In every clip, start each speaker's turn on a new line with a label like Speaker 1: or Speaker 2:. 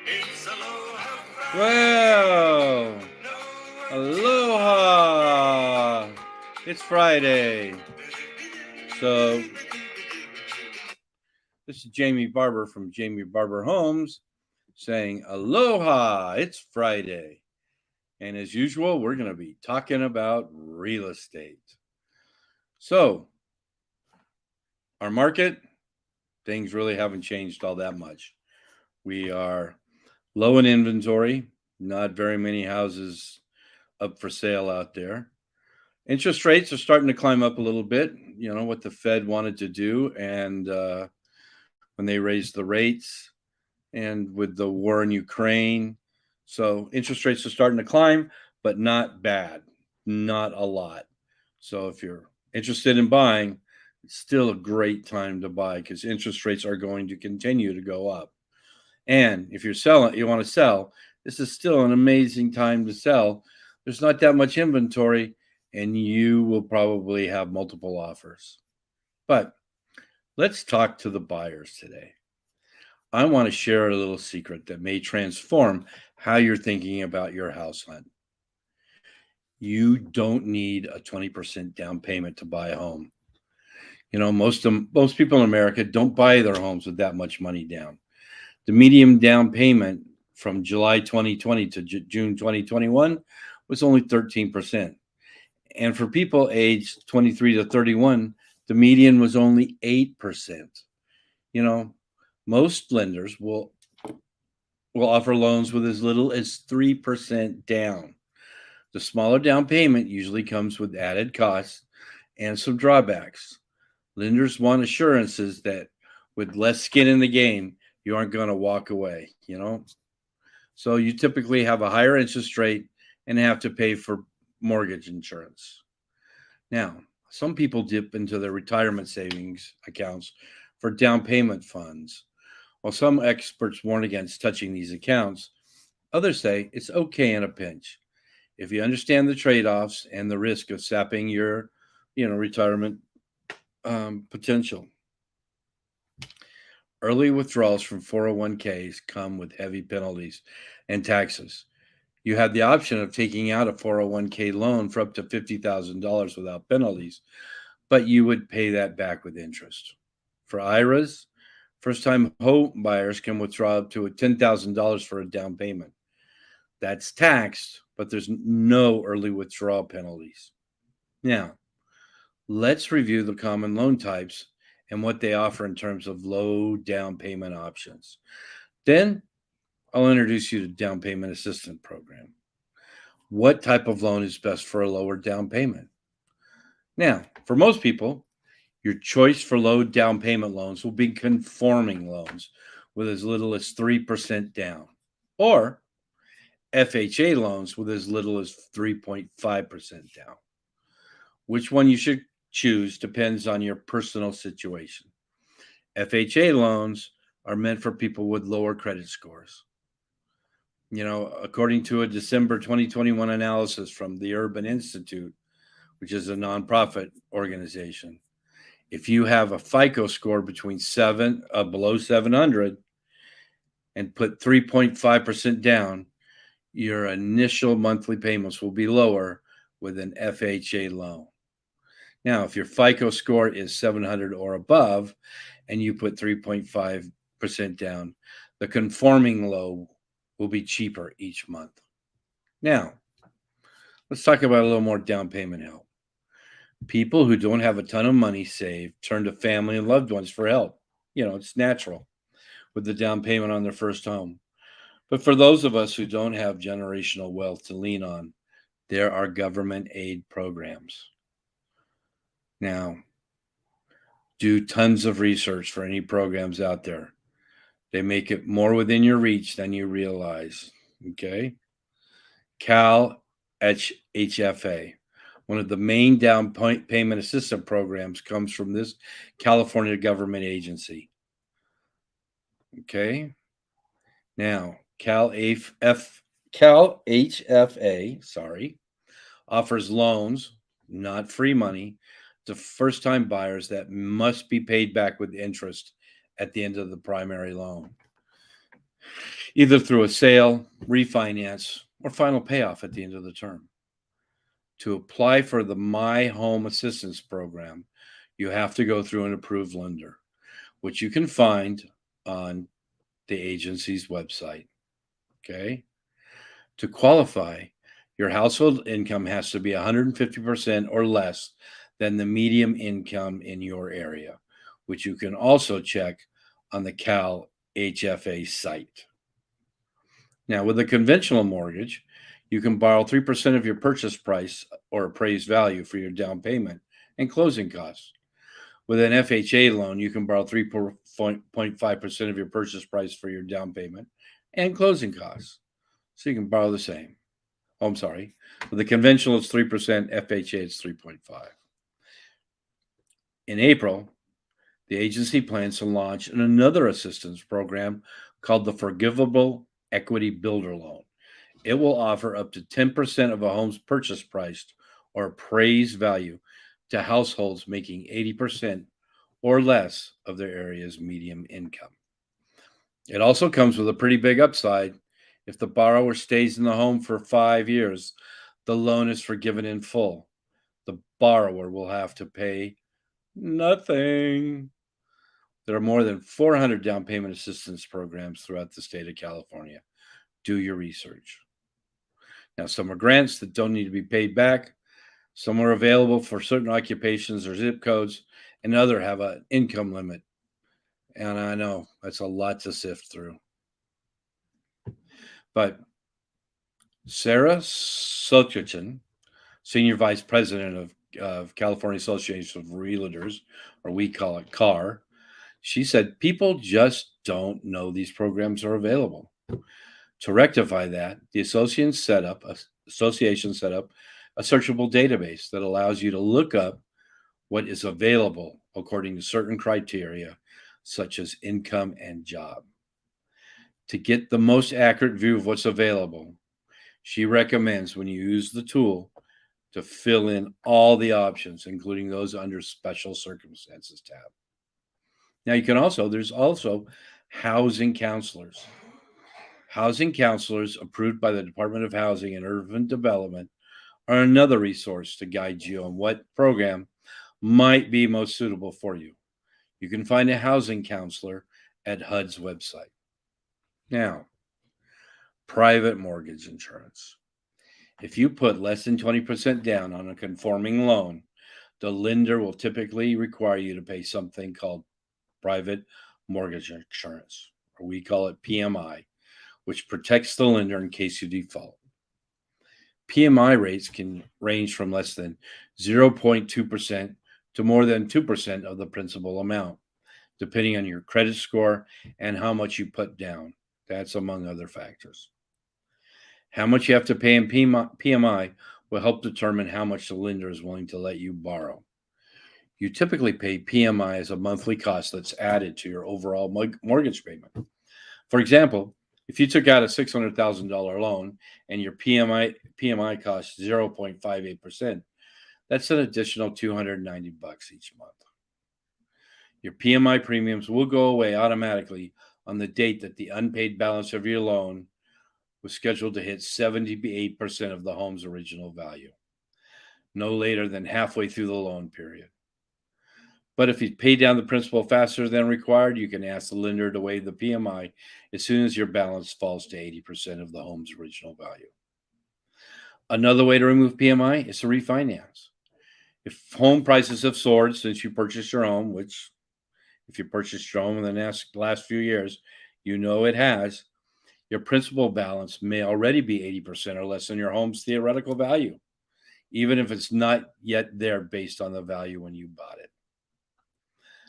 Speaker 1: It's Aloha
Speaker 2: Well,
Speaker 1: Friday.
Speaker 2: aloha! It's Friday. So, this is Jamie Barber from Jamie Barber Homes saying aloha! It's Friday. And as usual, we're going to be talking about real estate. So, our market, things really haven't changed all that much. We are low in inventory, not very many houses up for sale out there. Interest rates are starting to climb up a little bit. You know what the Fed wanted to do, and when they raised the rates, and with the war in Ukraine, so interest rates are starting to climb, but not bad, not a lot. So if you're interested in buying, it's still a great time to buy because interest rates are going to continue to go up. And if you're selling, you want to sell, this is still an amazing time to sell. There's not that much inventory, and you will probably have multiple offers. But let's talk to the buyers today. I want to share a little secret that may transform how you're thinking about your house hunt. You don't need a 20% down payment to buy a home. You know, most people in America don't buy their homes with that much money down. The median down payment from July 2020 to June 2021 was only 13%. And for people aged 23 to 31, the median was only 8%. You know, most lenders will offer loans with as little as 3% down. The smaller down payment usually comes with added costs and some drawbacks. Lenders want assurances that with less skin in the game, you aren't going to walk away, you know? So you typically have a higher interest rate and have to pay for mortgage insurance. Now, some people dip into their retirement savings accounts for down payment funds. While some experts warn against touching these accounts, others say it's okay in a pinch if you understand the trade-offs and the risk of sapping your, retirement potential. Early withdrawals from 401ks come with heavy penalties and taxes. You have the option of taking out a 401k loan for up to $50,000 without penalties, but you would pay that back with interest. For IRAs, first time home buyers can withdraw up to $10,000 for a down payment. That's taxed, but there's no early withdrawal penalties. Now, let's review the common loan types and what they offer in terms of low down payment options. Then I'll introduce you to down payment assistance program. What type of loan is best for a lower down payment? Now, for most people, your choice for low down payment loans will be conforming loans with as little as 3% down, or FHA loans with as little as 3.5% down. Which one you should choose depends on your personal situation. FHA loans are meant for people with lower credit scores. You know, according to a December 2021 analysis from the Urban Institute, which is a nonprofit organization, if you have a FICO score between below 700 and put 3.5% down, your initial monthly payments will be lower with an FHA loan. Now, if your FICO score is 700 or above and you put 3.5% down, the conforming loan will be cheaper each month. Now, let's talk about a little more down payment help. People who don't have a ton of money saved turn to family and loved ones for help. You know, it's natural with the down payment on their first home. But for those of us who don't have generational wealth to lean on, there are government aid programs. Now, do tons of research for any programs out there. They make it more within your reach than you realize. Okay? CalHFA, one of the main down payment assistance programs, comes from this California government agency. Okay? Now, CalHFA, offers loans, not free money, to first time buyers that must be paid back with interest at the end of the primary loan. either through a sale, refinance, or final payoff at the end of the term. To apply for the My Home Assistance Program, you have to go through an approved lender, which you can find on the agency's website. Okay. To qualify, your household income has to be 150% or less than the median income in your area, which you can also check on the CalHFA site. Now, with a conventional mortgage, you can borrow 3% of your purchase price or appraised value for your down payment and closing costs. With an FHA loan, you can borrow 3.5% of your purchase price for your down payment and closing costs. So you can borrow the same. Oh, I'm sorry. With the conventional, it's 3%. FHA, it's 3.5. In April, the agency plans to launch another assistance program called the Forgivable Equity Builder Loan. It will offer up to 10% of a home's purchase price or appraised value to households making 80% or less of their area's median income. It also comes with a pretty big upside. If the borrower stays in the home for 5 years, the loan is forgiven in full. The borrower will have to pay nothing. There are more than 400 down payment assistance programs throughout the state of California. Do your research. Now, some are grants that don't need to be paid back. Some are available for certain occupations or zip codes, and other have an income limit. And I know that's a lot to sift through. But Sarah Sulcherton, Senior Vice President of California Association of Realtors, or we call it CAR, she said people just don't know these programs are available. To rectify that, the association set up a searchable database that allows you to look up what is available according to certain criteria, such as income and job. To get the most accurate view of what's available, she recommends when you use the tool to fill in all the options, including those under Special Circumstances tab. Now, there's also housing counselors. Housing counselors approved by the Department of Housing and Urban Development are another resource to guide you on what program might be most suitable for you. You can find a housing counselor at HUD's website. Now, private mortgage insurance. If you put less than 20% down on a conforming loan, the lender will typically require you to pay something called private mortgage insurance, or we call it PMI, which protects the lender in case you default. PMI rates can range from less than 0.2% to more than 2% of the principal amount, depending on your credit score and how much you put down. That's among other factors. How much you have to pay in PMI will help determine how much the lender is willing to let you borrow. You typically pay PMI as a monthly cost that's added to your overall mortgage payment. For example, if you took out a $600,000 loan and your PMI costs 0.58%, that's an additional $290 each month. Your PMI premiums will go away automatically on the date that the unpaid balance of your loan was scheduled to hit 78% of the home's original value, no later than halfway through the loan period. But if you pay down the principal faster than required, you can ask the lender to waive the PMI as soon as your balance falls to 80% of the home's original value. Another way to remove PMI is to refinance. If home prices have soared since you purchased your home, which if you purchased your home in the last few years, you know it has, your principal balance may already be 80% or less than your home's theoretical value, even if it's not yet there based on the value when you bought it.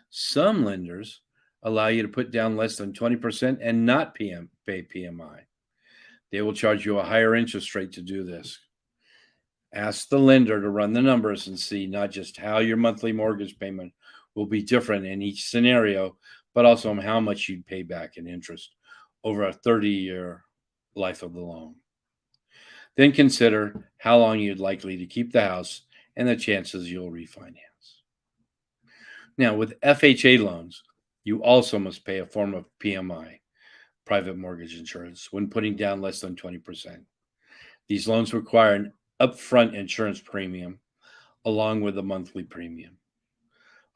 Speaker 2: Some lenders allow you to put down less than 20% and not pay PMI. They will charge you a higher interest rate to do this. Ask the lender to run the numbers and see not just how your monthly mortgage payment will be different in each scenario, but also how much you'd pay back in interest over a 30-year life of the loan. Then consider how long you'd likely to keep the house and the chances you'll refinance. Now, with FHA loans, you also must pay a form of PMI, private mortgage insurance when putting down less than 20%. These loans require an upfront insurance premium along with a monthly premium.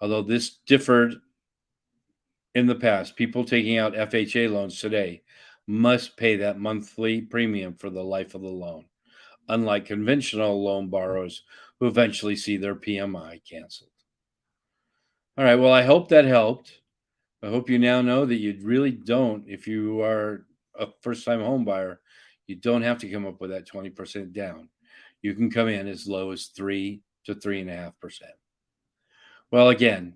Speaker 2: Although this differed in the past, people taking out FHA loans today must pay that monthly premium for the life of the loan, unlike conventional loan borrowers who eventually see their PMI canceled. All right, well, I hope that helped. I hope you now know that you really don't, if you are a first-time home buyer, you don't have to come up with that 20% down. You can come in as low as 3 to 3.5%. Well, again,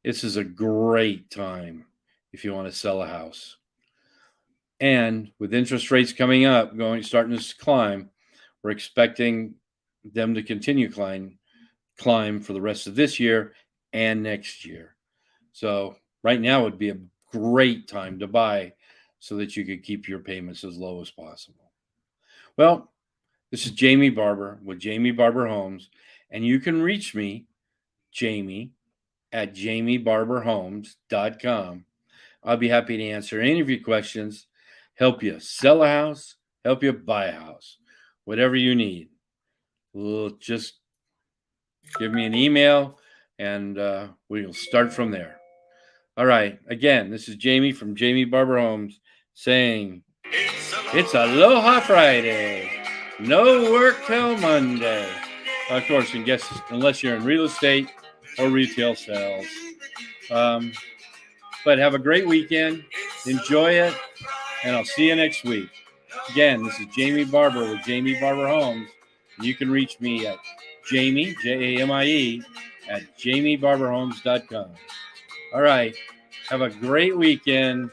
Speaker 2: this is a great time if you want to sell a house. And with interest rates coming up, starting to climb, we're expecting them to continue climb for the rest of this year and next year. So right now would be a great time to buy so that you could keep your payments as low as possible. Well, this is Jamie Barber with Jamie Barber Homes, and you can reach me, Jamie, at jamiebarberhomes.com. I'll be happy to answer any of your questions, help you sell a house, help you buy a house, whatever you need. We'll just give me an email and we'll start from there. All right. Again, this is Jamie from Jamie Barber Homes saying it's Aloha Friday. No work till Monday. Of course, unless you're in real estate or retail sales. But have a great weekend. Enjoy it. And I'll see you next week. Again, this is Jamie Barber with Jamie Barber Homes. You can reach me at Jamie, Jamie, at jamiebarberhomes.com. All right. Have a great weekend.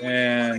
Speaker 2: And